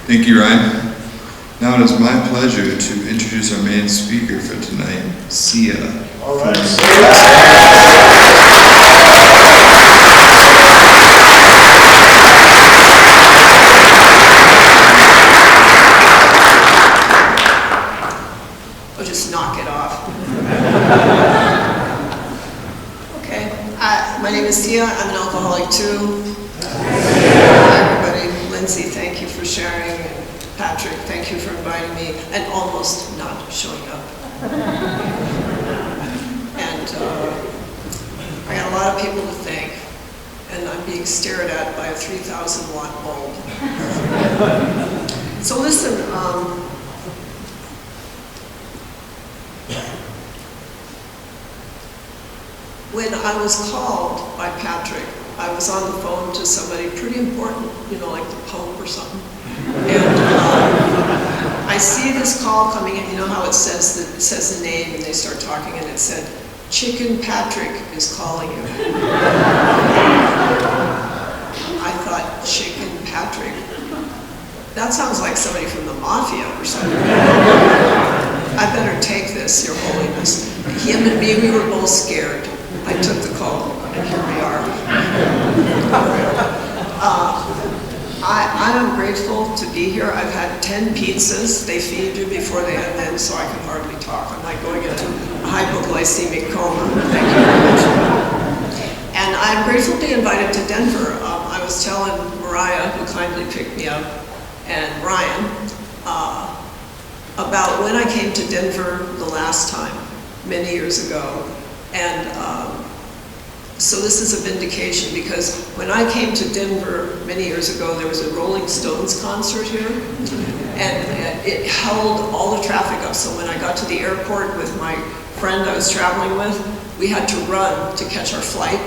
Thank you, Ryan. Now it is my pleasure to introduce our main speaker for tonight, Sia. All right. I'll just knock it off. Okay, my name is Sia. I'm an alcoholic too. Hi, everybody. Lindsay, thank you for sharing. Patrick, thank you for inviting me and almost not showing up. And I got a lot of people to thank, and I'm being stared at by a 3,000 watt bulb. So listen, when I was called by Patrick, I was on the phone to somebody pretty important, you know, like the Pope or something. And I see this call coming in, you know how it says the name and they start talking, and it said, Chicken Patrick is calling you. I thought, Chicken Patrick? That sounds like somebody from the mafia or something. I better take this, Your Holiness. Him and me, we were both scared. I took the call, and here we are. I'm grateful to be here. I've had 10 pizzas. They feed you before they end in, so I can hardly talk. I'm like going into a hypoglycemic coma. Thank you very much. And I'm grateful to be invited to Denver. I was telling Mariah, who kindly picked me up, and Ryan, about when I came to Denver the last time, many years ago. And so this is a vindication, because when I came to Denver many years ago, there was a Rolling Stones concert here, and it held all the traffic up. So when I got to the airport with my friend I was traveling with, we had to run to catch our flight.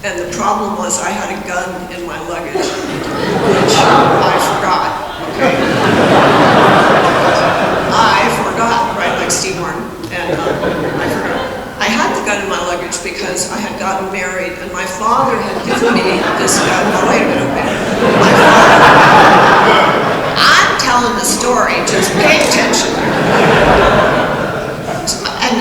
And the problem was I had a gun in my luggage, which I forgot. Okay. I forgot, right, like Steve Martin, and I forgot. I had the gun in my luggage because I had gotten married, and my father had given me this gun. No, wait a minute, my father. I'm telling the story, just pay attention.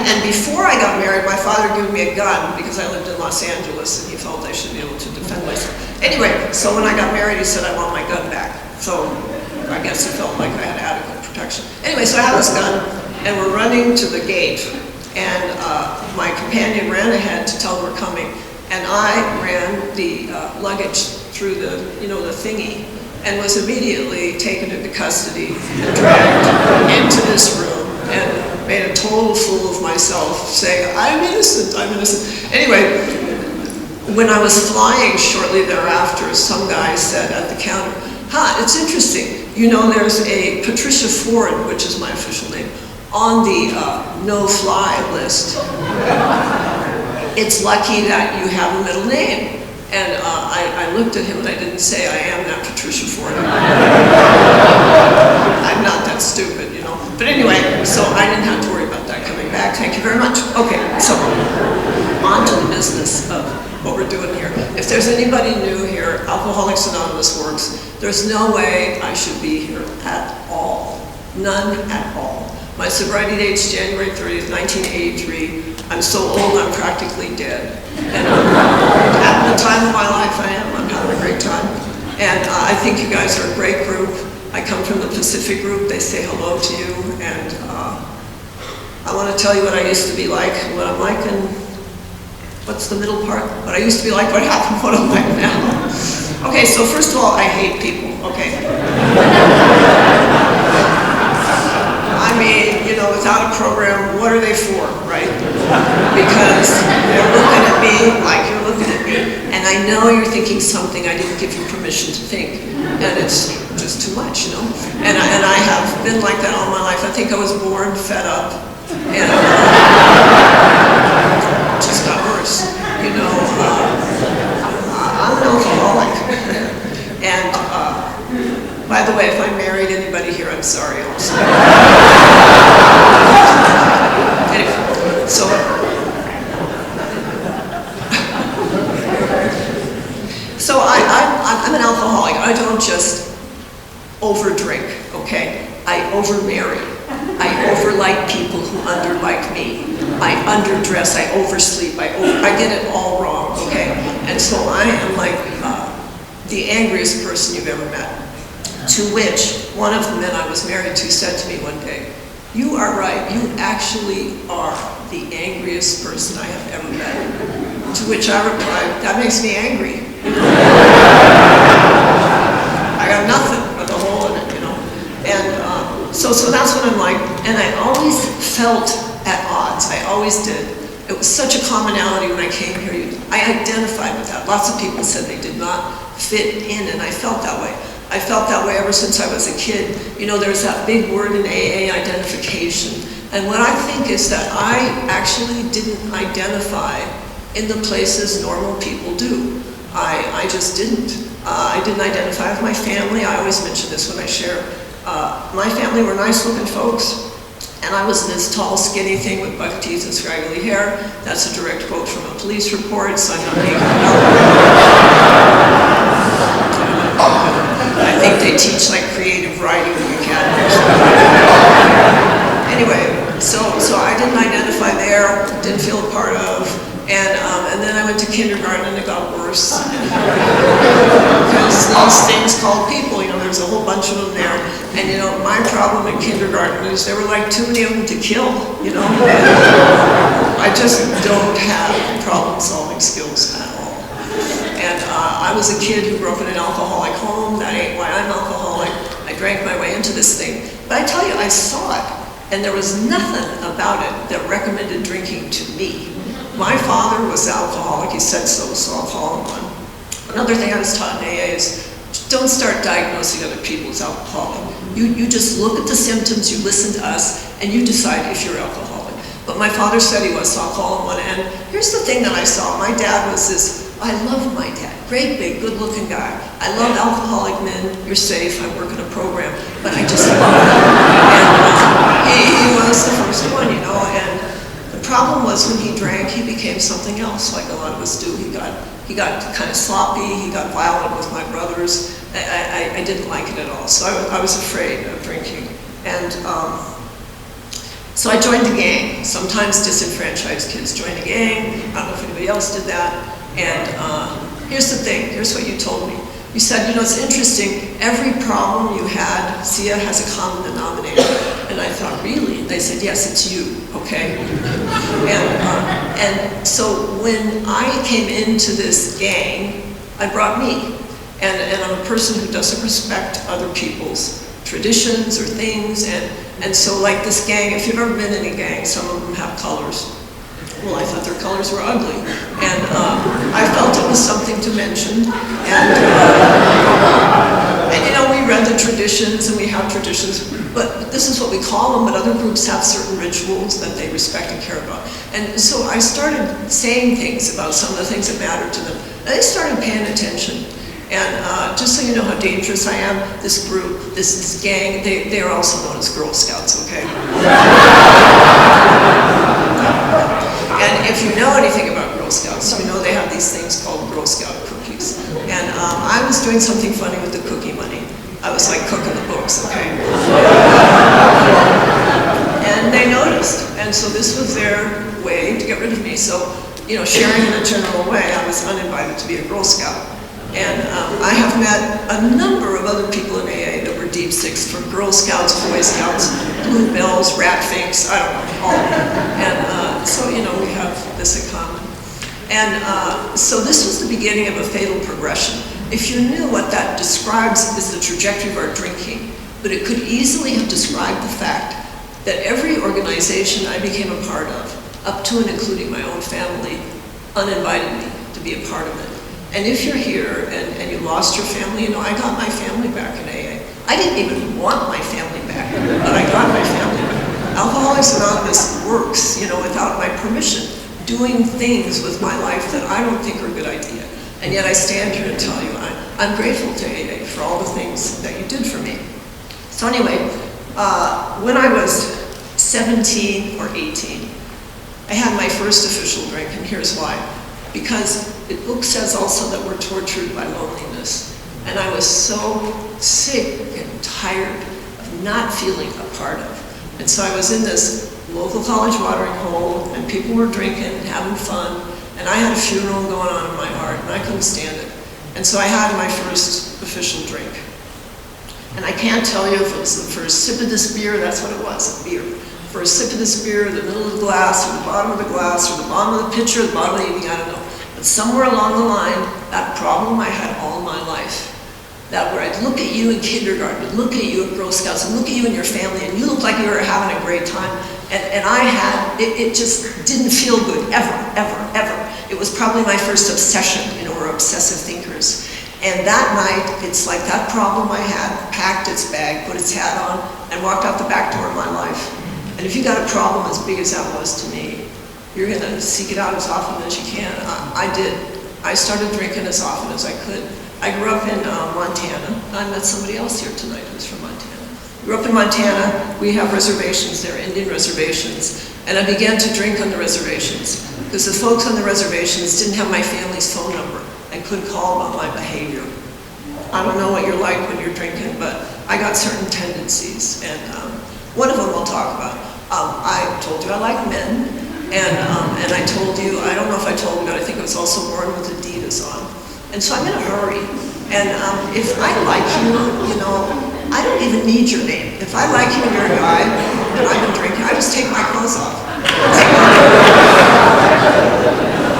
And before I got married, my father gave me a gun because I lived in Los Angeles, and he felt I should be able to defend myself. Anyway, so when I got married, he said, I want my gun back. So I guess he felt like I had adequate protection. Anyway, so I had this gun, and we're running to the gate. And my companion ran ahead to tell we're coming, and I ran the luggage through the, you know, the thingy, and was immediately taken into custody and dragged into this room and made a total fool of myself, saying, I'm innocent, I'm innocent. Anyway, when I was flying shortly thereafter, some guy said at the counter, it's interesting, you know, there's a Patricia Ford, which is my official name, on the no-fly list. It's lucky that you have a middle name. And I looked at him and I didn't say I am that Patricia Ford. I'm not that stupid, you know. But anyway, so I didn't have to worry about that coming back. Thank you very much. Okay, so on to the business of what we're doing here. If there's anybody new here, Alcoholics Anonymous works. There's no way I should be here at all. None at all. My sobriety date's January 30th, 1983. I'm so old, I'm practically dead. And at the time of my life I am. I'm having a great time. And I think you guys are a great group. I come from the Pacific group. They say hello to you. And I want to tell you what I used to be like, and what I'm like, and what's the middle part? What I used to be like, what happened, what I'm like now. Okay, so first of all, I hate people, okay? I mean, you know, without a program, what are they for, right? Because they're looking at me like you're looking at me. And I know you're thinking something I didn't give you permission to think. And it's just too much, you know? And I have been like that all my life. I think I was born fed up. And it just got worse, you know? I'm an alcoholic. And by the way, if I married anybody here, I'm sorry also. Anyway, so overdrink, okay? I overmarry. I overlike people who underlike me. I underdress, I oversleep, I get it all wrong, okay? And so I am like the angriest person you've ever met. To which one of the men I was married to said to me one day, "You are right, you actually are the angriest person I have ever met." To which I replied, "That makes me angry." I got nothing but the hole in it, you know. And so that's what I'm like. And I always felt at odds. I always did. It was such a commonality when I came here. I identified with that. Lots of people said they did not fit in, and I felt that way. I felt that way ever since I was a kid. You know, there's that big word in AA, identification. And what I think is that I actually didn't identify in the places normal people do. I just didn't. I didn't identify with my family. I always mention this when I share. My family were nice looking folks. And I was this tall, skinny thing with buck teeth and scraggly hair. That's a direct quote from a police report, so I'm not making it up. I think they teach like creative writing in the academy. Anyway, so I didn't identify there, didn't feel a part of, and then I went to kindergarten and it got worse. Because these things called people, you know, there's a whole bunch of them there. And you know, my problem in kindergarten is there were like too many of them to kill, you know. I just don't have problem-solving skills at all. And I was a kid who grew up in an alcoholic home. That ain't why I'm alcoholic. I drank my way into this thing. But I tell you, I saw it, and there was nothing about it that recommended drinking to me. My father was alcoholic. He said so I'll call him one. Another thing I was taught in AA is don't start diagnosing other people as alcoholic. You just look at the symptoms, you listen to us, and you decide if you're alcoholic. But my father said he was, so I'll call him one. And here's the thing that I saw. My dad was this, I love my dad. Great, big, good-looking guy. I love alcoholic men. You're safe. I work in a program. But I just love him. And he was the first one, you know. And the problem was when he drank, he became something else, like a lot of us do. He got kind of sloppy. He got violent with my brothers. I didn't like it at all. So I was afraid of drinking. And so I joined the gang. Sometimes disenfranchised kids join a gang. I don't know if anybody else did that. And here's the thing. Here's what you told me. You said, you know, it's interesting. Every problem you had, Sia, has a common denominator. And I thought, really? They said, yes, it's you, okay? And so when I came into this gang, I brought me. And I'm a person who doesn't respect other people's traditions or things. And so like this gang, if you've ever been in a gang, some of them have colors. Well, I thought their colors were ugly. And I felt it was something to mention. And you know, we read the traditions and we have traditions, but this is what we call them, but other groups have certain rituals that they respect and care about. And so I started saying things about some of the things that mattered to them. And they started paying attention. And just so you know how dangerous I am, this group, this gang, they are also known as Girl Scouts, okay? And if you know anything about Girl Scouts, you know they have these things called Girl Scout cookies. And I was doing something funny with the cookie money. I was like cooking the books, okay? And they noticed. And so this was their way to get rid of me. So, you know, sharing in a general way, I was uninvited to be a Girl Scout. And I have met a number of other people in AA that were Deep Six, from Girl Scouts, Boy Scouts, Bluebells, Rat Finks, I don't know, all of them. And so, you know, we have this in common. And so this was the beginning of a fatal progression. If you knew what that describes is the trajectory of our drinking, but it could easily have described the fact that every organization I became a part of, up to and including my own family, uninvited me to be a part of it. And if you're here and you lost your family, you know, I got my family back in AA. I didn't even want my family back, but I got my family back. Alcoholics Anonymous works, you know, without my permission, doing things with my life that I don't think are a good idea. And yet I stand here and tell you, I'm grateful to AA for all the things that you did for me. So anyway, when I was 17 or 18, I had my first official drink, and here's why. Because the book says also that we're tortured by loneliness. And I was so sick and tired of not feeling a part of. And so I was in this local college watering hole, and people were drinking and having fun, and I had a funeral going on in my heart, and I couldn't stand it. And so I had my first official drink. And I can't tell you if it was the first sip of this beer, that's what it was, a beer. First sip of this beer, the middle of the glass, or the bottom of the glass, or the bottom of the pitcher, or the bottom of the evening, I don't know. But somewhere along the line, that problem I had all my life, that where I'd look at you in kindergarten, look at you at Girl Scouts, and look at you and your family, and you looked like you were having a great time. And I had, it just didn't feel good, ever, ever, ever. It was probably my first obsession, you know, we're obsessive thinkers. And that night, it's like that problem I had packed its bag, put its hat on, and walked out the back door of my life. And if you got a problem as big as that was to me, you're gonna seek it out as often as you can. I did. I started drinking as often as I could. I grew up in Montana. I met somebody else here tonight who's from Montana. Grew up in Montana. We have reservations there, Indian reservations. And I began to drink on the reservations because the folks on the reservations didn't have my family's phone number and couldn't call about my behavior. I don't know what you're like when you're drinking, but I got certain tendencies. And one of them we'll talk about. I told you I like men. And I told you, I don't know if I told you, but I think it was also born with Adidas on. And so I'm in a hurry. And if I like you, you know, I don't even need your name. If I like you and you're a guy, and I've been drinking, I just take my clothes off.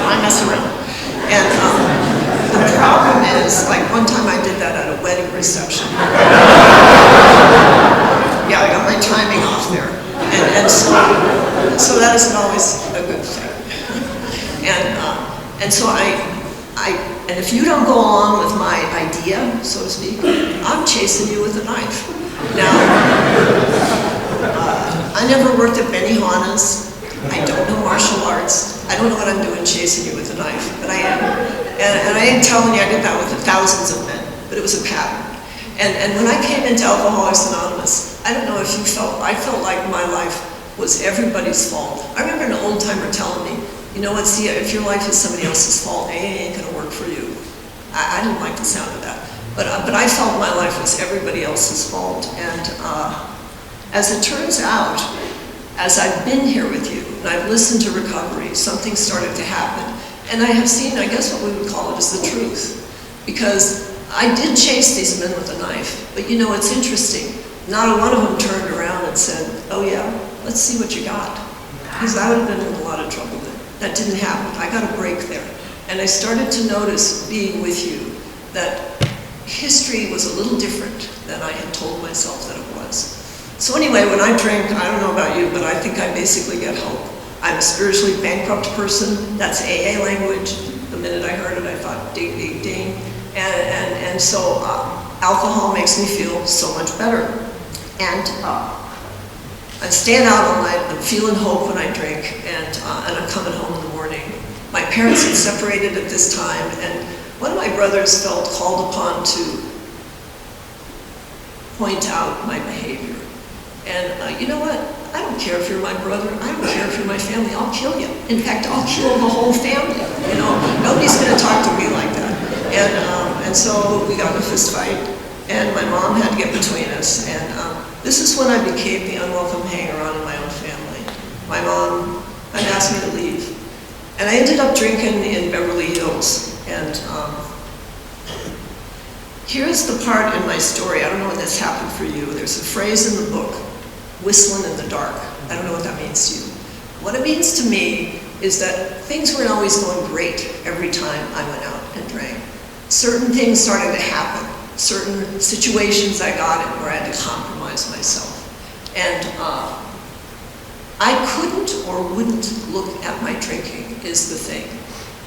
I mess around. And the problem is, like one time I did that at a wedding reception. Yeah, I got my timing off there. And so that isn't always a good thing. And so and if you don't go along with my idea, so to speak, I'm chasing you with a knife. Now, I never worked at Benihana's. I don't know martial arts. I don't know what I'm doing chasing you with a knife, but I am. And I ain't telling you I did that with the thousands of men, but it was a pattern. And when I came into Alcoholics Anonymous, I don't know if you felt, I felt like my life was everybody's fault. I remember an old timer telling me, you know what, see, if your life is somebody else's fault, AA ain't gonna work for you. I didn't like the sound of that. But I felt my life was everybody else's fault. And as it turns out, as I've been here with you, and I've listened to recovery, something started to happen. And I have seen, I guess what we would call it is the truth. Because I did chase these men with a knife, but you know, it's interesting. Not a one of them turned around and said, oh yeah, let's see what you got. Because I would have been in a lot of trouble then. That didn't happen. I got a break there. And I started to notice, being with you, that history was a little different than I had told myself that it was. So anyway, when I drink, I don't know about you, but I think I basically get hope. I'm a spiritually bankrupt person. That's AA language. The minute I heard it, I thought, ding, ding, ding. And so alcohol makes me feel so much better. And I stand out all night, I'm feeling hope when I drink, and I'm coming home in the morning. My parents had separated at this time, and one of my brothers felt called upon to point out my behavior. And you know what? I don't care if you're my brother, I don't care if you're my family, I'll kill you. In fact, I'll kill the whole family, you know? Nobody's gonna talk to me like that. And so we got in a fist fight, and my mom had to get between us. And this is when I became the unwelcome hanger-on in my own family. My mom had asked me to leave. And I ended up drinking in Beverly Hills. And here's the part in my story, I don't know when this happened for you. There's a phrase in the book, whistling in the dark. I don't know what that means to you. What it means to me is that things weren't always going great every time I went out and drank. Certain things started to happen. Certain situations I got in where I had to compromise myself. And I couldn't or wouldn't look at my drinking is the thing.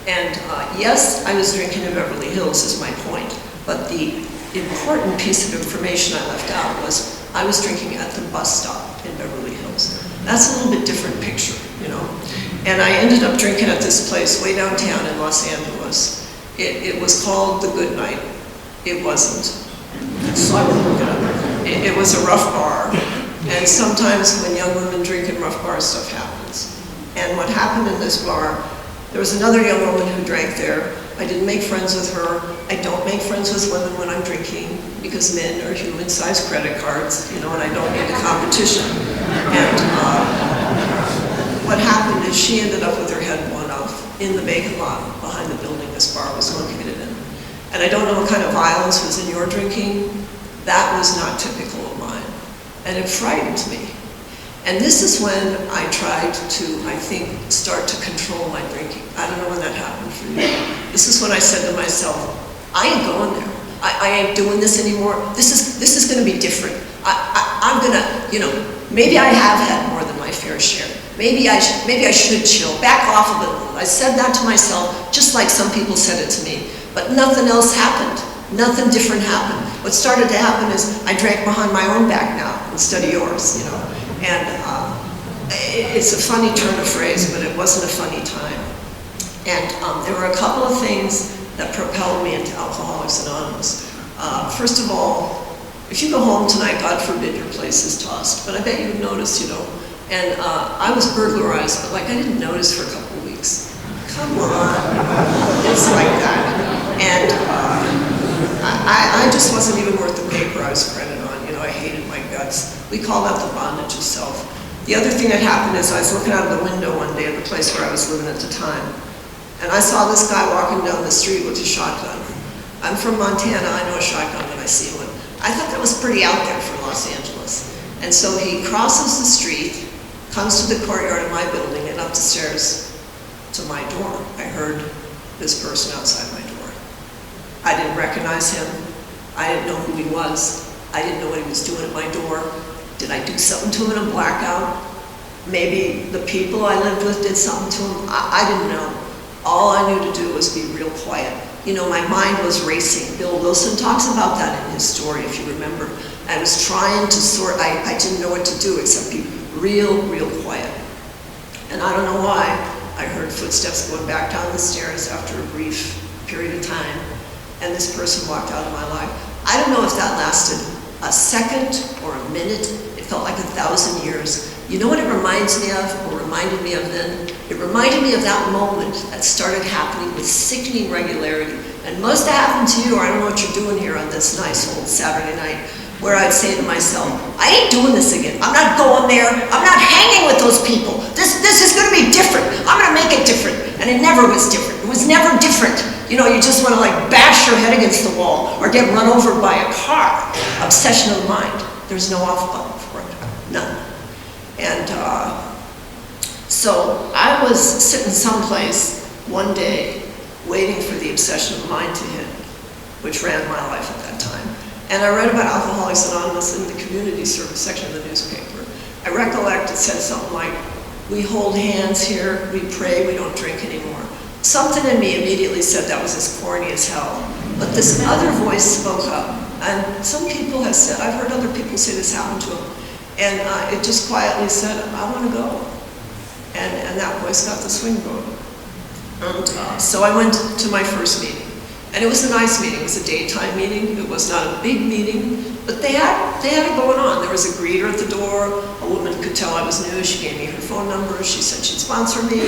And yes, I was drinking in Beverly Hills is my point, but the important piece of information I left out was I was drinking at the bus stop in Beverly Hills. That's a little bit different picture, you know. And I ended up drinking at this place way downtown in Los Angeles. It was called The Good Night. It wasn't. So I wouldn't look it up. It was a rough bar. And sometimes when young women drink in rough bars, stuff happens. And what happened in this bar, there was another young woman who drank there, I didn't make friends with her. I don't make friends with women when I'm drinking because men are human-sized credit cards, you know, and I don't need the competition. And what happened is she ended up with her head blown off in the vacant lot behind the building this bar was located in. And I don't know what kind of violence was in your drinking. That was not typical of mine. And it frightened me. And this is when I tried to, I think, start to control my drinking. I don't know when that happened for you. This is when I said to myself, I ain't going there. I ain't doing this anymore. This is going to be different. I'm going to, you know, maybe I have had more than my fair share. Maybe I should chill, back off a little. I said that to myself, just like some people said it to me. But nothing else happened. Nothing different happened. What started to happen is I drank behind my own back now instead of yours, you know. And it's a funny turn of phrase, but it wasn't a funny time. And there were a couple of things that propelled me into Alcoholics Anonymous. First of all, if you go home tonight, God forbid your place is tossed, but I bet you've noticed, you know. And I was burglarized, but like I didn't notice for a couple of weeks. Come on, it's like that. And I just wasn't even worth the paper I was printed on. You know, I hated my guts. We call that the bondage of self. The other thing that happened is I was looking out of the window one day at the place where I was living at the time, and I saw this guy walking down the street with a shotgun. I'm from Montana, I know a shotgun when I see one. I thought that was pretty out there for Los Angeles. And so he crosses the street, comes to the courtyard of my building, and up the stairs to my door. I heard this person outside my door. I didn't recognize him. I didn't know who he was. I didn't know what he was doing at my door. Did I do something to him in a blackout? Maybe the people I lived with did something to him. I didn't know. All I knew to do was be real quiet. You know, my mind was racing. Bill Wilson talks about that in his story, if you remember. I was trying to sort, I didn't know what to do except be real quiet. And I don't know why, I heard footsteps going back down the stairs after a brief period of time, and this person walked out of my life. I don't know if that lasted a second or a minute. It felt like 1,000 years. You know what it reminds me of, or reminded me of then? It reminded me of that moment that started happening with sickening regularity. And must have happened to you, or I don't know what you're doing here on this nice old Saturday night, where I'd say to myself, I ain't doing this again. I'm not going there. I'm not hanging with those people. This is going to be different. I'm going to make it different. And it never was different. It was never different. You know, you just want to like bash your head against the wall or get run over by a car. Obsession of the mind. There's no off button for it. None. And so I was sitting someplace one day waiting for the obsession of the mind to hit, which ran my life at that time. And I read about Alcoholics Anonymous in the community service section of the newspaper. I recollect it said something like, we hold hands here, we pray, we don't drink anymore. Something in me immediately said that was as corny as hell. But this other voice spoke up. And some people have said, I've heard other people say this happened to them. And it just quietly said, I want to go. And that voice got the swing going. And so I went to my first meeting. And it was a nice meeting. It was a daytime meeting. It was not a big meeting, but they had it going on. There was a greeter at the door. A woman could tell I was new. She gave me her phone number. She said she'd sponsor me.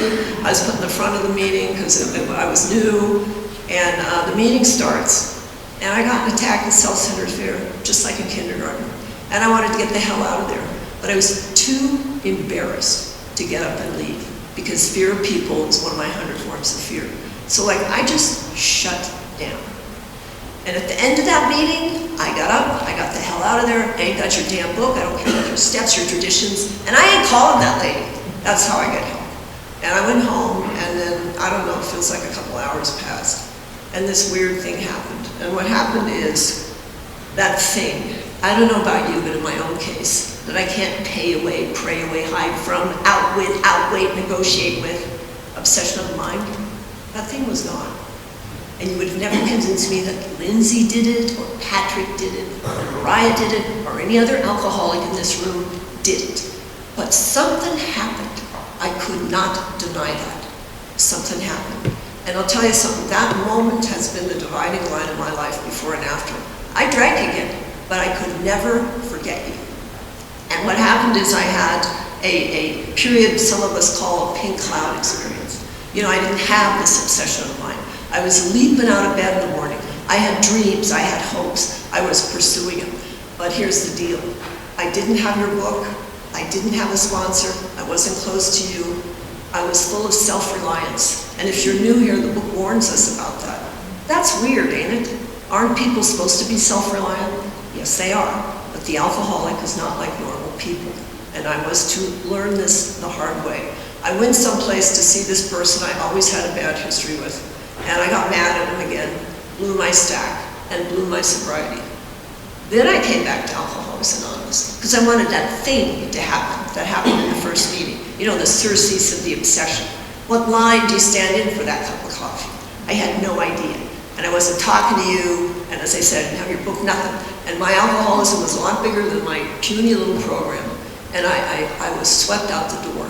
I was put in the front of the meeting because I was new. And the meeting starts. And I got an attack of self-centered fear, just like in kindergarten. And I wanted to get the hell out of there. But I was too embarrassed to get up and leave because fear of people is one of my 100 forms of fear. So like I just shut down. And at the end of that meeting, I got up, I got the hell out of there. I ain't got your damn book, I don't care about your steps, your traditions, and I ain't calling that lady. That's how I get home. And I went home, and then, I don't know, it feels like a couple hours passed. And this weird thing happened. And what happened is, that thing, I don't know about you, but in my own case, that I can't pay away, pray away, hide from, outwait, negotiate with, obsession of the mind, that thing was gone. And you would have never convinced me that Lindsay did it, or Patrick did it, or Mariah did it, or any other alcoholic in this room did it. But something happened. I could not deny that. Something happened. And I'll tell you something, that moment has been the dividing line of my life before and after. I drank again, but I could never forget you. And what happened is I had a period some of us call a pink cloud experience. You know, I didn't have this obsession of mine. I was leaping out of bed in the morning. I had dreams, I had hopes, I was pursuing them. But here's the deal. I didn't have your book, I didn't have a sponsor, I wasn't close to you, I was full of self-reliance. And if you're new here, the book warns us about that. That's weird, ain't it? Aren't people supposed to be self-reliant? Yes, they are. But the alcoholic is not like normal people. And I was to learn this the hard way. I went someplace to see this person I always had a bad history with. And I got mad at him again, blew my stack, and blew my sobriety. Then I came back to Alcoholics Anonymous, because I wanted that thing to happen that happened in the first meeting. You know, the surcease of the obsession. What line do you stand in for that cup of coffee? I had no idea. And I wasn't talking to you, and as I said, I didn't have your book, nothing. And my alcoholism was a lot bigger than my puny little program. And I was swept out the door.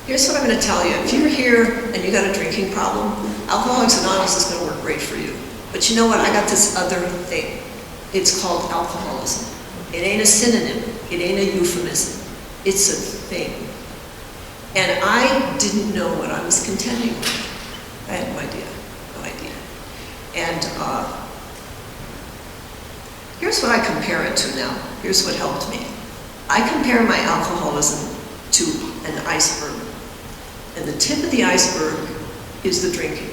Here's what I'm going to tell you. If you're here and you got a drinking problem, Alcoholics Anonymous is going to work great for you. But you know what? I got this other thing. It's called alcoholism. It ain't a synonym. It ain't a euphemism. It's a thing. And I didn't know what I was contending with. I had no idea. No idea. And here's what I compare it to now. Here's what helped me. I compare my alcoholism to an iceberg. And the tip of the iceberg is the drinking.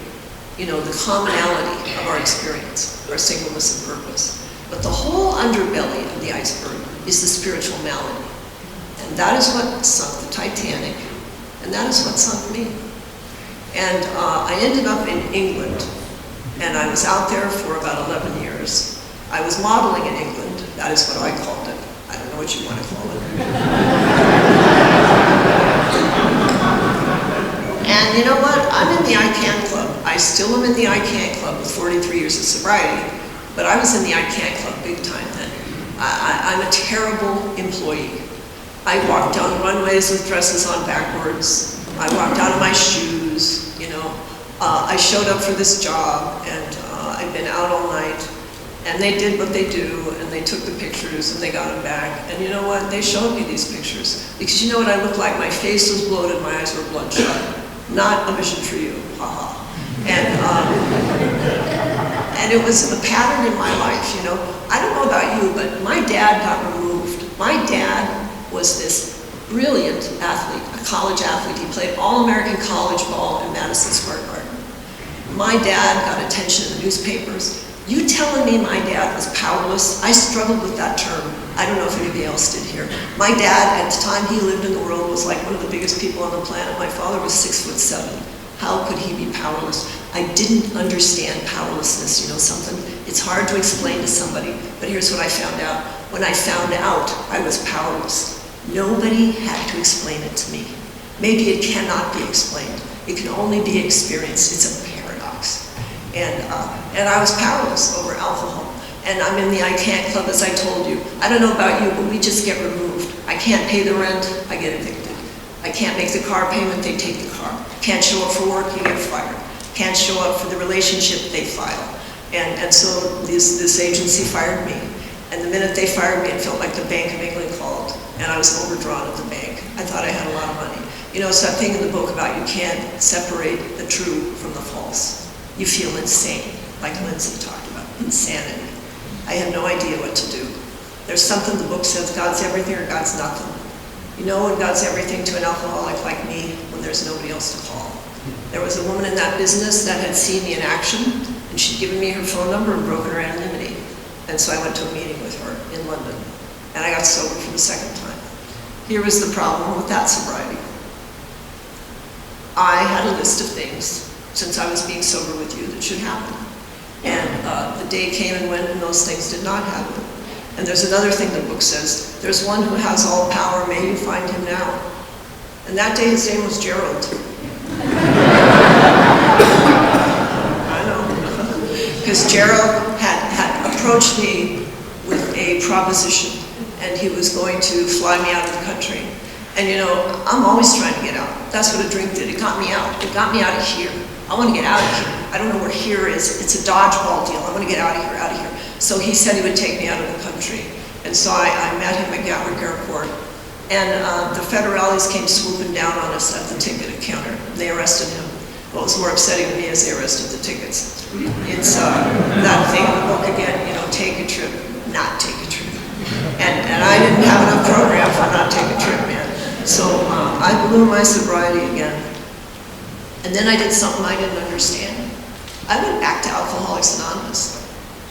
You know, the commonality of our experience, our singleness and purpose. But the whole underbelly of the iceberg is the spiritual malady. And that is what sunk the Titanic, and that is what sunk me. And I ended up in England, and I was out there for about 11 years. I was modeling in England, that is what I called it. I don't know what you want to call it. And you know what? I'm in the I Can't Club. I still am in the I Can't Club with 43 years of sobriety, but I was in the I Can't Club big time then. I'm a terrible employee. I walked down runways with dresses on backwards. I walked out of my shoes, you know. I showed up for this job, and I'd been out all night. And they did what they do, and they took the pictures, and they got them back. And you know what? They showed me these pictures. Because you know what I looked like? My face was bloated, my eyes were bloodshot. Not a mission for you, haha. And it was a pattern in my life, you know. I don't know about you, but my dad got removed. My dad was this brilliant athlete, a college athlete. He played All-American college ball in Madison Square Garden. My dad got attention in the newspapers. You telling me my dad was powerless? I struggled with that term. I don't know if anybody else did here. My dad, at the time he lived in the world, was like one of the biggest people on the planet. My father was 6'7". How could he be powerless? I didn't understand powerlessness, you know something? It's hard to explain to somebody, but here's what I found out. When I found out I was powerless, nobody had to explain it to me. Maybe it cannot be explained. It can only be experienced. It's a paradox. And I was powerless over alcohol. And I'm in the I Can't Club, as I told you. I don't know about you, but we just get removed. I can't pay the rent, I get evicted. I can't make the car payment, they take the car. Can't show up for work, you get fired. Can't show up for the relationship, they file. And so this agency fired me. And the minute they fired me, it felt like the Bank of England called. And I was overdrawn at the bank. I thought I had a lot of money. You know, it's that thing in the book about you can't separate the true from the false. You feel insane, like Lindsay talked about, insanity. I had no idea what to do. There's something the book says, God's everything or God's nothing. You know when God's everything to an alcoholic like me, when there's nobody else to call. There was a woman in that business that had seen me in action, and she'd given me her phone number and broken her anonymity. And so I went to a meeting with her in London, and I got sober for the second time. Here was the problem with that sobriety. I had a list of things, since I was being sober with you, that should happen. And the day came and went, and those things did not happen. And there's another thing the book says, there's one who has all power, may you find him now. And that day his name was Gerald. I know. Because Gerald had approached me with a proposition, and he was going to fly me out of the country. And you know, I'm always trying to get out. That's what a drink did, it got me out. It got me out of here. I want to get out of here. I don't know where here is. It's a dodgeball deal. I want to get out of here, out of here. So he said he would take me out of the country. And so I met him at Gatwick Airport. And the federales came swooping down on us at the ticket counter. They arrested him. What was more upsetting to me is they arrested the tickets. It's that thing in the book again, you know, take a trip, not take a trip. And I didn't have enough program for not take a trip, man. So I blew my sobriety again. And then I did something I didn't understand. I went back to Alcoholics Anonymous.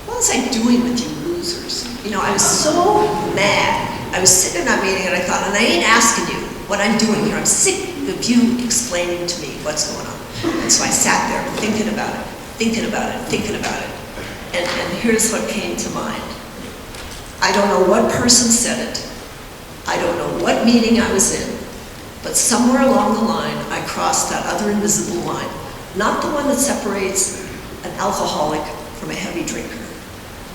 What was I doing with you losers? You know, I was so mad. I was sitting in that meeting and I thought, and I ain't asking you what I'm doing here. I'm sick of you explaining to me what's going on. And so I sat there thinking about it, thinking about it, thinking about it. And here's what came to mind. I don't know what person said it. I don't know what meeting I was in. But somewhere along the line, I crossed that other invisible line. Not the one that separates an alcoholic from a heavy drinker,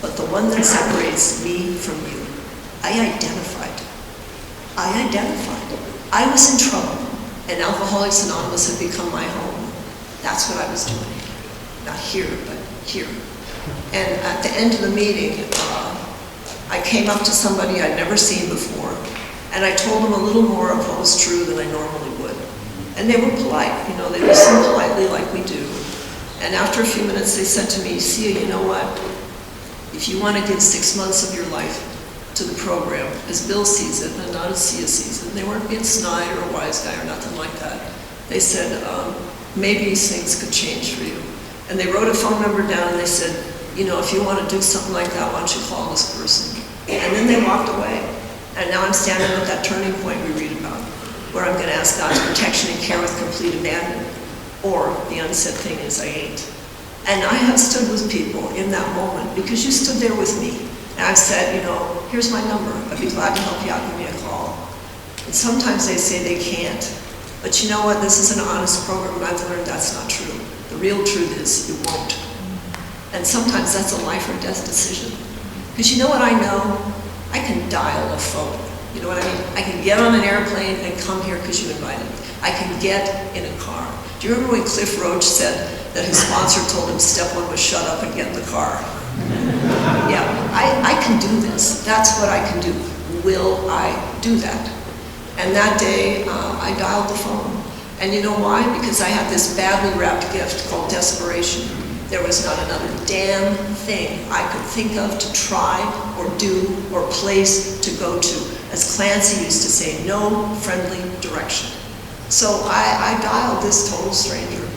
but the one that separates me from you. I identified. I was in trouble, and Alcoholics Anonymous had become my home. That's what I was doing. Not here, but here. And at the end of the meeting, I came up to somebody I'd never seen before, and I told them a little more of what was true than I normally would. And they were polite, you know, they listened politely like we do. And after a few minutes, they said to me, Sia, you know what? If you want to give 6 months of your life to the program, as Bill sees it, and not as Sia sees it, they weren't being snide or a wise guy or nothing like that. They said, maybe these things could change for you. And they wrote a phone number down and they said, you know, if you want to do something like that, why don't you call this person? And then they walked away. And now I'm standing at that turning point we read about, where I'm going to ask God's protection and care with complete abandon. Or the unsaid thing is, I ain't. And I have stood with people in that moment because you stood there with me. And I've said, you know, here's my number. I'd be glad to help you out, give me a call. And sometimes they say they can't. But you know what? This is an honest program, and I've learned that's not true. The real truth is you won't. And sometimes that's a life or death decision. Because you know what I know? I can dial a phone. You know what I mean? I can get on an airplane and come here because you invited me. I can get in a car. Do you remember when Cliff Roach said that his sponsor told him step one was shut up and get in the car? Yeah, I can do this. That's what I can do. Will I do that? And that day, I dialed the phone. And you know why? Because I had this badly wrapped gift called desperation. There was not another damn thing I could think of to try or do or place to go to. As Clancy used to say, no friendly direction. So I dialed this total stranger.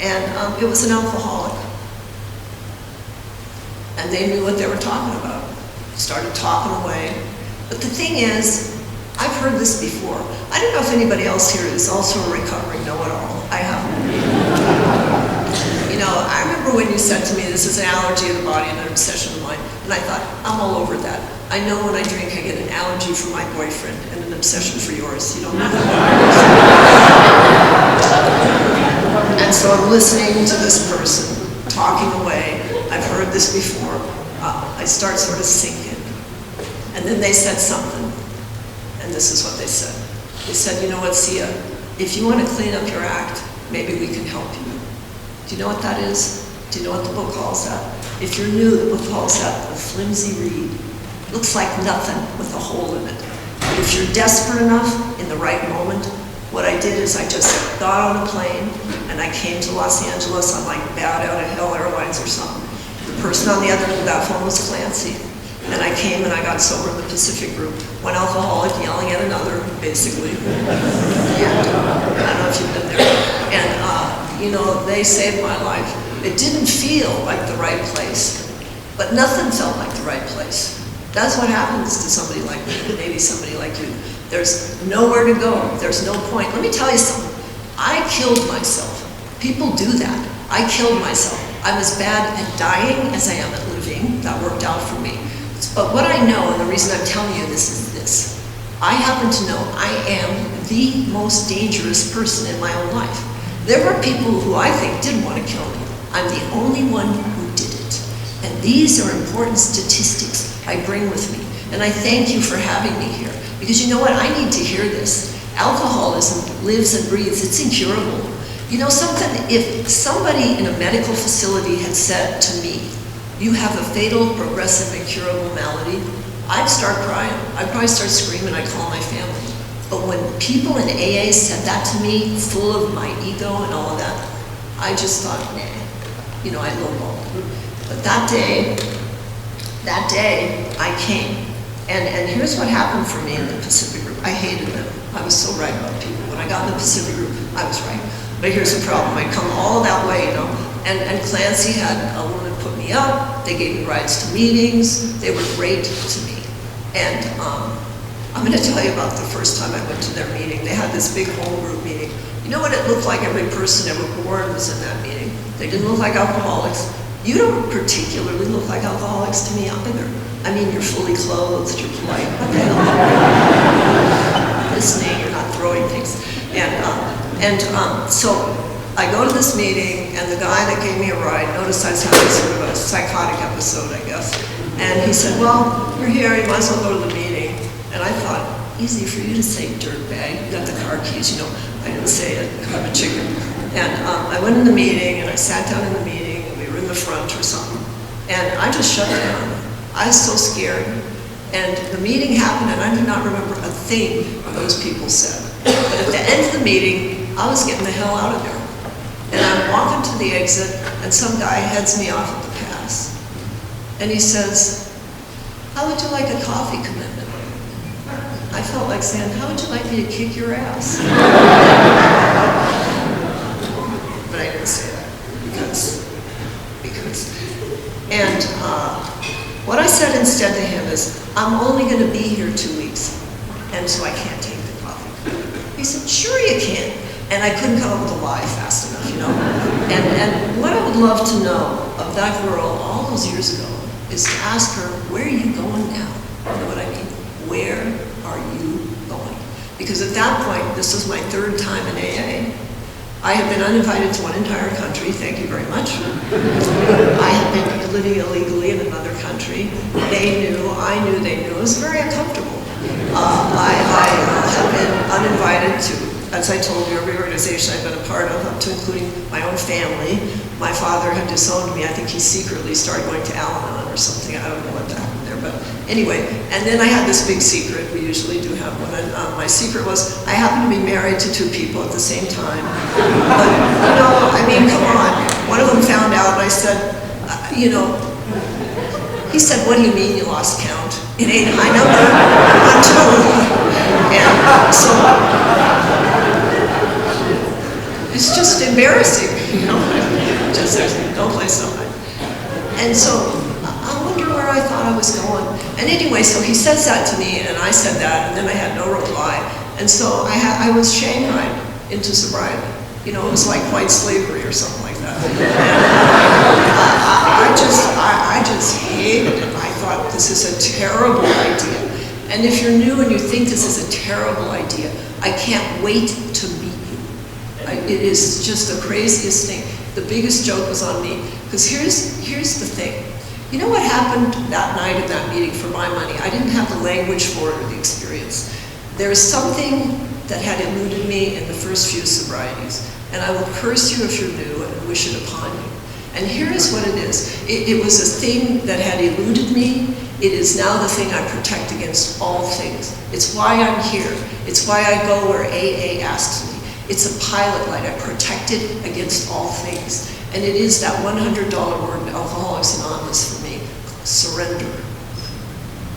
And it was an alcoholic. And they knew what they were talking about. Started talking away. But the thing is, I've heard this before. I don't know if anybody else here is also a recovering know-it-all. I haven't. You know, I remember when you said to me, this is an allergy of the body and an obsession of mine. And I thought, I'm all over that. I know when I drink, I get an allergy for my boyfriend and an obsession for yours. You don't know that. And so I'm listening to this person talking away. I've heard this before. I start sort of sinking. And then they said something. And this is what they said. They said, you know what, Sia, if you want to clean up your act, maybe we can help you. Do you know what that is? Do you know what the book calls that? If you're new, the book calls that a flimsy reed. Looks like nothing with a hole in it. But if you're desperate enough in the right moment, what I did is I just got on a plane and I came to Los Angeles on like Bad Out of Hell Airlines or something. The person on the other end of that phone was Clancy. And I came and I got sober in the Pacific group. One alcoholic yelling at another, basically. And I don't know if you've been there. And, you know, they saved my life. It didn't feel like the right place, but nothing felt like the right place. That's what happens to somebody like me, maybe somebody like you. There's nowhere to go. There's no point. Let me tell you something. I killed myself. People do that. I killed myself. I'm as bad at dying as I am at living. That worked out for me. But what I know, and the reason I'm telling you this is this. I happen to know I am the most dangerous person in my own life. There were people who I think did want to kill me. I'm the only one who did it. And these are important statistics I bring with me. And I thank you for having me here. Because you know what? I need to hear this. Alcoholism lives and breathes. It's incurable. You know something? If somebody in a medical facility had said to me, you have a fatal, progressive, incurable malady, I'd start crying. I'd probably start screaming. I'd call my family. But when people in AA said that to me, full of my ego and all of that, I just thought, nah, you know, I lowballed. But that day, I came. And here's what happened for me in the Pacific Group. I hated them. I was so right about people. When I got in the Pacific Group, I was right. But here's the problem. I come all that way, you know. And Clancy had a woman put me up. They gave me rides to meetings. They were great to me. And I'm going to tell you about the first time I went to their meeting. They had this big home group meeting. You know what it looked like? Every person ever born was in that meeting. They didn't look like alcoholics. You don't particularly look like alcoholics to me either. I mean, you're fully clothed, you're polite. What the hell? Listening, you're not throwing things. So I go to this meeting, and the guy that gave me a ride noticed I was having sort of a psychotic episode, I guess. And he said, well, you're here, you might as well go to the meeting. And I thought, easy for you to say dirtbag. You got the car keys, you know. I didn't say it, I'm a chicken. And I went in the meeting, and I sat down in the meeting, and we were in the front or something. And I just shut down. I was so scared. And the meeting happened, and I did not remember a thing those people said. But at the end of the meeting, I was getting the hell out of there. And I'm walking to the exit, and some guy heads me off at the pass. And he says, how would you like a coffee commitment? I felt like saying, how would you like me to kick your ass? But I didn't say that, because. And what I said instead to him is, I'm only going to be here 2 weeks, and so I can't take the coffee. He said, sure you can. And I couldn't come up with a lie fast enough, you know. And what I would love to know of that girl all those years ago is to ask her, where are you going now? You know what I mean? Where are you going? Because at that point, this was my third time in AA. I had been uninvited to one entire country, thank you very much. I had been living illegally in another country. They knew, I knew they knew. It was very uncomfortable. I had been uninvited to, as I told you, every organization I've been a part of, up to including my own family. My father had disowned me. I think he secretly started going to Al-Anon or something. I don't know what happened there, but anyway. And then I had this big secret. We usually do have one. And my secret was I happened to be married to 2 people at the same time. But, you know, I mean, come on. One of them found out, and I said, you know, he said, what do you mean you lost count? It ain't a high number. I'm telling you. And so it's just embarrassing, you know. Just there's no place to hide. And so I wonder where I thought I was going. And anyway, so he says that to me, and I said that, and then I had no reply. And so I was shanghaied into sobriety. You know, it was like white slavery or something like that. And I just hated it. I thought this is a terrible idea. And if you're new and you think this is a terrible idea, I can't wait to meet you. It is just the craziest thing. The biggest joke was on me, because here's the thing. You know what happened that night at that meeting for my money? I didn't have the language for it or the experience. There is something that had eluded me in the first few sobrieties, and I will curse you if you're new and wish it upon you. And here is what it is. It was a thing that had eluded me. It is now the thing I protect against all things. It's why I'm here. It's why I go where AA asks me. It's a pilot light. I protect it against all things. And it is that $100 word in Alcoholics Anonymous for me, surrender.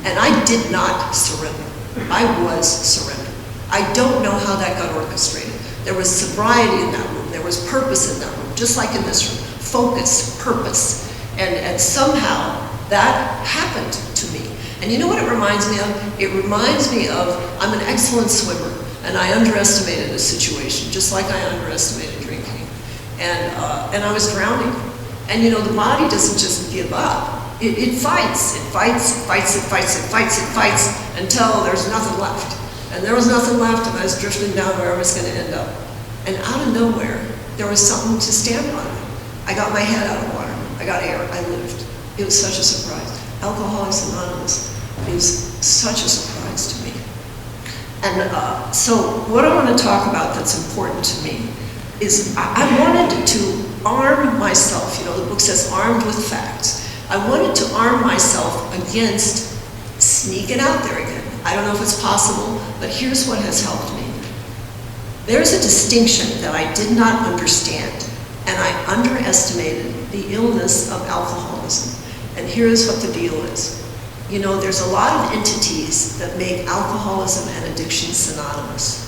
And I did not surrender. I was surrender. I don't know how that got orchestrated. There was sobriety in that room. There was purpose in that room, just like in this room. Focus, purpose. And somehow that happened to me. And you know what it reminds me of? It reminds me of, I'm an excellent swimmer, and I underestimated a situation, just like I underestimated drinking. And I was drowning. And you know, the body doesn't just give up. It fights, it fights, it fights, it fights, it fights, it fights, until there's nothing left. And there was nothing left, and I was drifting down where I was going to end up. And out of nowhere, there was something to stand on. I got my head out of water. I got air. I lived. It was such a surprise. Alcoholics Anonymous is such a surprise to me. And so what I want to talk about that's important to me is I wanted to arm myself. You know, the book says armed with facts. I wanted to arm myself against sneaking out there again. I don't know if it's possible, but here's what has helped me. There's a distinction that I did not understand, and I underestimated the illness of alcoholism. And here's what the deal is. You know, there's a lot of entities that make alcoholism and addiction synonymous.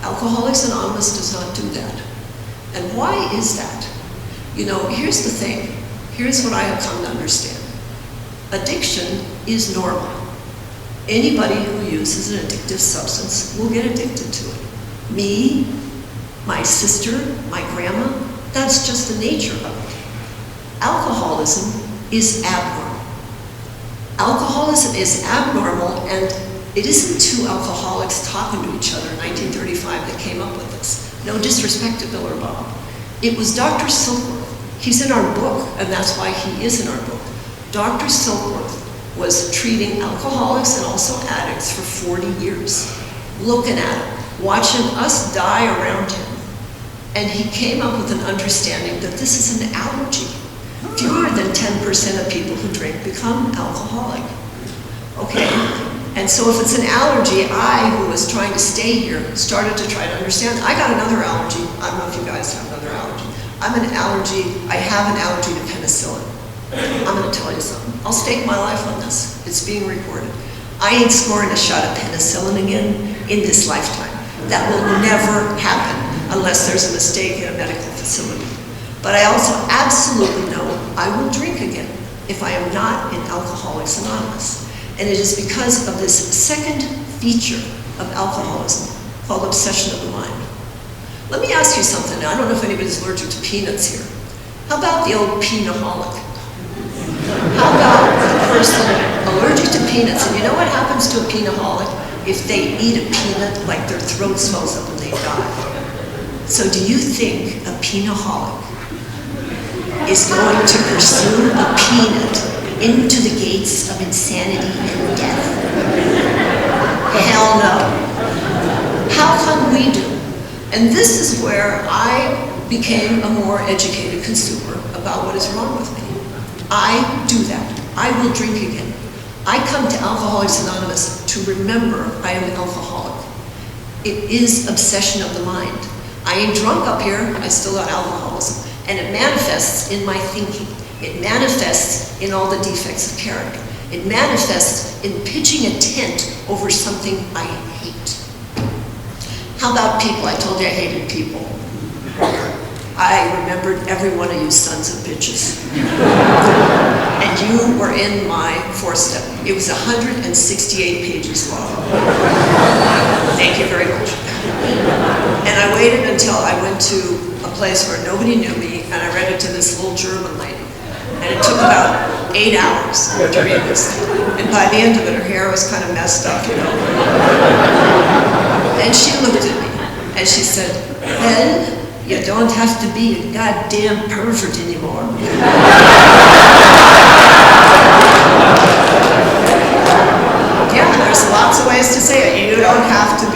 Alcoholics Anonymous does not do that. And why is that? You know, here's the thing. Here's what I have come to understand. Addiction is normal. Anybody who uses an addictive substance will get addicted to it. Me, my sister, my grandma, that's just the nature of it. Alcoholism is abnormal. Alcoholism is abnormal, and it isn't two alcoholics talking to each other in 1935 that came up with this. No disrespect to Bill or Bob. It was Dr. Silkworth. He's in our book, and that's why he is in our book. Dr. Silkworth was treating alcoholics and also addicts for 40 years, looking at him, watching us die around him. And he came up with an understanding that this is an allergy. Fewer than 10% of people who drink become alcoholic. Okay? And so if it's an allergy, I, who was trying to stay here, started to try to understand. I got another allergy. I don't know if you guys have another allergy. I have an allergy to penicillin. I'm going to tell you something. I'll stake my life on this. It's being recorded. I ain't scoring a shot of penicillin again in this lifetime. That will never happen unless there's a mistake in a medical facility. But I also absolutely know I will drink again if I am not in Alcoholics Anonymous. And it is because of this second feature of alcoholism called obsession of the mind. Let me ask you something. I don't know if anybody's allergic to peanuts here. How about the old peanaholic? How about the person allergic to peanuts? And you know what happens to a peanaholic? If they eat a peanut, like their throat swells up and they die. So do you think a peanaholic is going to pursue a peanut into the gates of insanity and death? Hell no. How come we do? And this is where I became a more educated consumer about what is wrong with me. I do that. I will drink again. I come to Alcoholics Anonymous to remember I am an alcoholic. It is obsession of the mind. I ain't drunk up here, I still got alcoholism. And it manifests in my thinking. It manifests in all the defects of character. It manifests in pitching a tent over something I hate. How about people? I told you I hated people. I remembered every one of you sons of bitches. And you were in my four-step. It was 168 pages long. Thank you very much. And I waited until I went to a place where nobody knew me, and I read it to this little German lady. And it took about 8 hours to read this thing. And by the end of it, her hair was kind of messed up, you know. And she looked at me, and she said, "Well, you don't have to be a goddamn pervert anymore." Yeah, there's lots of ways to say it. You don't have to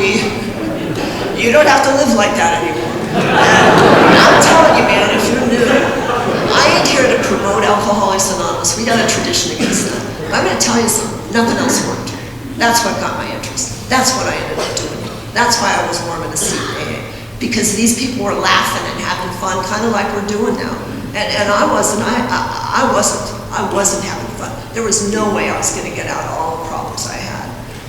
live like that anymore. And I'm telling you, man, if you're new, I ain't here to promote Alcoholics Anonymous. We got a tradition against that. But I'm going to tell you something. Nothing else worked. That's what got my interest. That's what I ended up doing. That's why I was warm in a seat in AA. Because these people were laughing and having fun, kind of like we're doing now. And I wasn't having fun. There was no way I was going to get out of all the problems I had.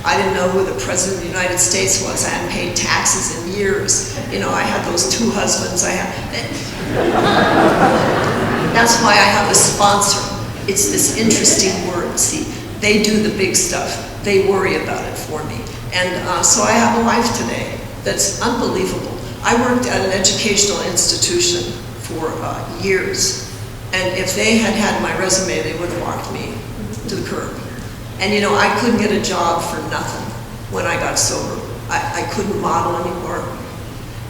I didn't know who the President of the United States was. I hadn't paid taxes in years. You know, I had those 2 husbands. That's why I have a sponsor. It's this interesting word. See, they do the big stuff. They worry about it for me. And so I have a life today that's unbelievable. I worked at an educational institution for years. And if they had had my resume, they would have walked me to the curb. And you know, I couldn't get a job for nothing when I got sober. I couldn't model anymore.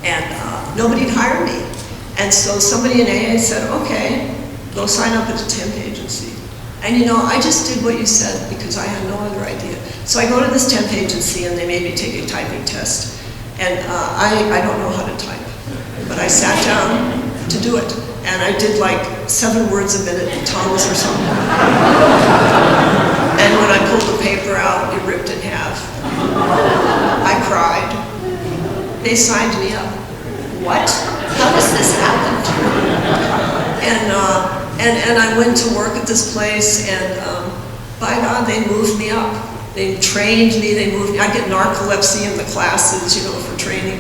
And nobody'd hire me. And so somebody in AA said, "Okay, go sign up at a temp agency." And you know, I just did what you said because I had no other idea. So I go to this temp agency and they made me take a typing test. And I don't know how to type, but I sat down to do it. And I did like 7 words a minute in tongues or something. And when I pulled the paper out, it ripped in half. I cried. They signed me up. What? How does this happen? And I went to work at this place, and by God, they moved me up. They trained me, they moved me. I get narcolepsy in the classes, for training.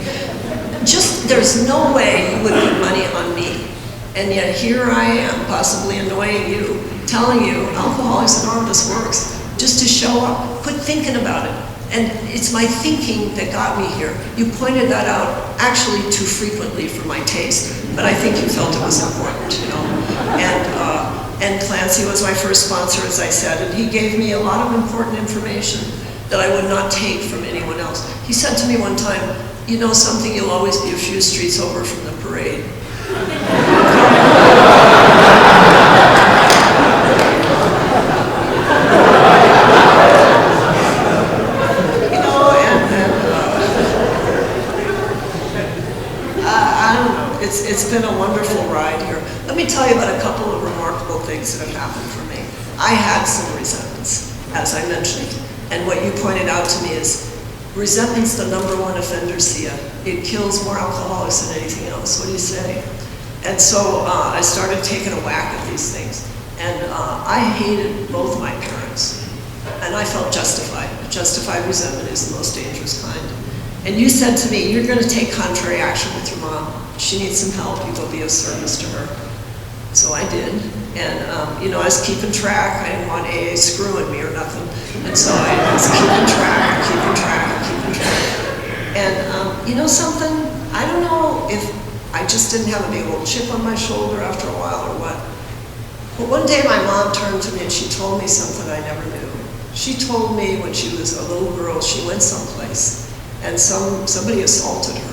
Just, there's no way you would put money on me. And yet here I am, possibly annoying you, telling you Alcoholics Anonymous works, just to show up, quit thinking about it. And it's my thinking that got me here. You pointed that out actually too frequently for my taste, but I think you felt it was important, And Clancy was my first sponsor, as I said, and he gave me a lot of important information that I would not take from anyone else. He said to me one time, you know something, you'll always be a few streets over from the parade. It's been a wonderful ride here. Let me tell you about a couple of remarkable things that have happened for me. I had some resentments, as I mentioned, and what you pointed out to me is resentment's the number one offender, Sia. It kills more alcoholics than anything else. What do you say? And so I started taking a whack at these things, and I hated both my parents, and I felt justified. Justified resentment is the most dangerous kind. And you said to me, you're going to take contrary action with your mom. She needs some help. You go be of service to her. So I did. And, I was keeping track. I didn't want AA screwing me or nothing. And so I was keeping track. And you know something? I don't know if I just didn't have a big old chip on my shoulder after a while or what. But one day my mom turned to me and she told me something I never knew. She told me when she was a little girl, she went someplace and somebody assaulted her.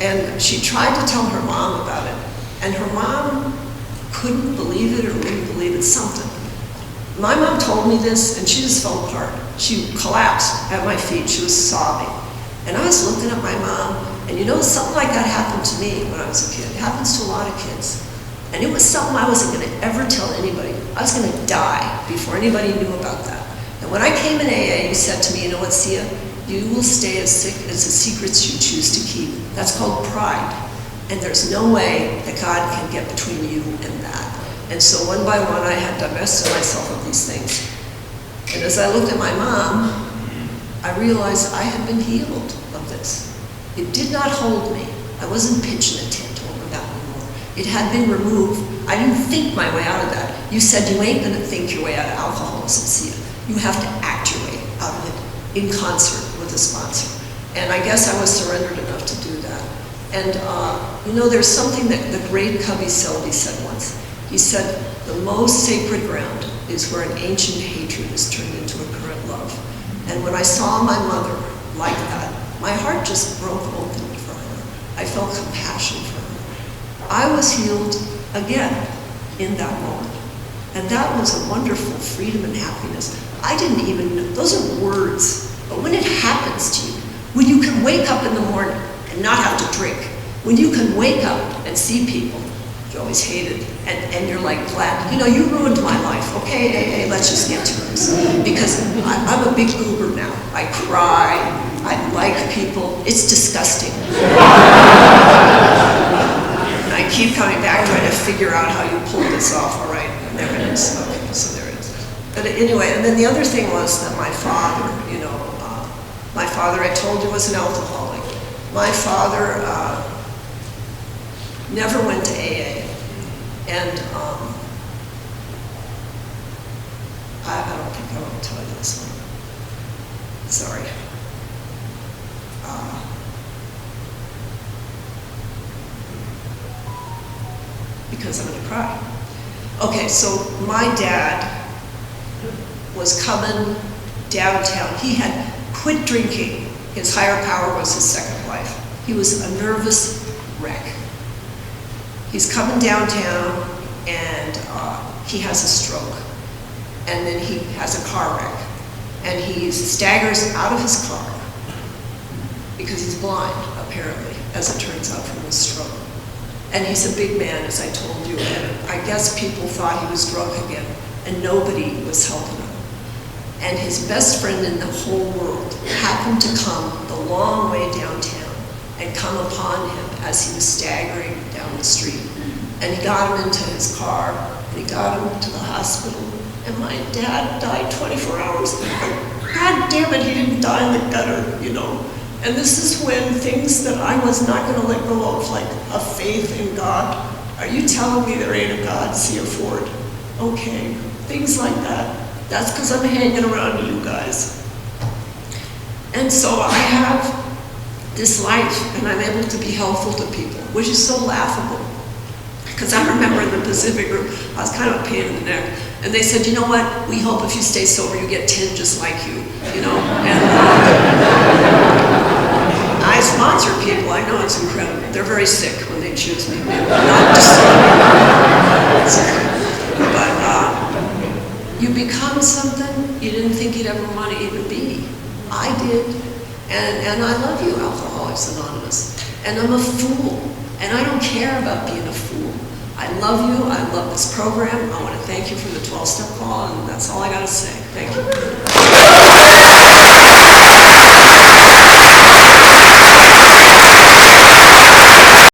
And she tried to tell her mom about it. And her mom couldn't believe it or wouldn't believe it, something. My mom told me this and she just fell apart. She collapsed at my feet. She was sobbing. And I was looking at my mom, and something like that happened to me when I was a kid. It happens to a lot of kids. And it was something I wasn't going to ever tell anybody. I was going to die before anybody knew about that. And when I came in AA, you said to me, you know what, Sia? You will stay as the secrets you choose to keep. That's called pride. And there's no way that God can get between you and that. And so one by one, I had divested myself of these things. And as I looked at my mom, I realized I had been healed of this. It did not hold me. I wasn't pitching a tent over that anymore. It had been removed. I didn't think my way out of that. You said you ain't gonna think your way out of alcoholism, Sia. You have to act your way out of it in concert with a sponsor. And I guess I was surrendered enough to do that. And there's something that the great Cubby Selby said once. He said, the most sacred ground is where an ancient hatred is turned into a current love. And when I saw my mother like that, my heart just broke open for her. I felt compassion for her. I was healed again in that moment. And that was a wonderful freedom and happiness. I didn't even know, those are words, but when it happens to you, when you can wake up in the morning and not have to drink, when you can wake up and see people you always hated, and you're like glad, you ruined my life, okay, AA, let's just get to this. Because I'm a big goober now. I cry, I like people, it's disgusting. And I keep coming back trying to figure out how you pull this off, all right, and there it is, okay, so there it is. But anyway, and then the other thing was that my father, my father, I told you, was an alcoholic. My father never went to AA. And I don't think I want to tell you this one. Sorry. Because I'm going to cry. Okay, so my dad was coming downtown. He had quit drinking. His higher power was his second wife. He was a nervous wreck. He's coming downtown and he has a stroke. And then he has a car wreck. And he staggers out of his car because he's blind, apparently, as it turns out from his stroke. And he's a big man, as I told you. And I guess people thought he was drunk again, and nobody was helping him. And his best friend in the whole world happened to come the long way downtown and come upon him as he was staggering down the street. and he got him into his car, and he got him to the hospital, and my dad died 24 hours later. God damn it, he didn't die in the gutter, you know. And this is when things that I was not going to let go of, like a faith in God. Are you telling me there ain't a God? See a Ford. Okay, things like that. That's because I'm hanging around you guys. And so I have this life, and I'm able to be helpful to people, which is so laughable. Because I remember in the Pacific group, I was kind of a pain in the neck. And they said, you know what, we hope if you stay sober, you get 10 just like you, you know? And I sponsor people, I know it's incredible. They're very sick when they choose me. Not just but you become something you didn't think you'd ever want to even be. I did. And I love you, Alcoholics Anonymous. And I'm a fool. And I don't care about being a fool. I love you. I love this program. I want to thank you for the 12-step call, and that's all I got to say. Thank you.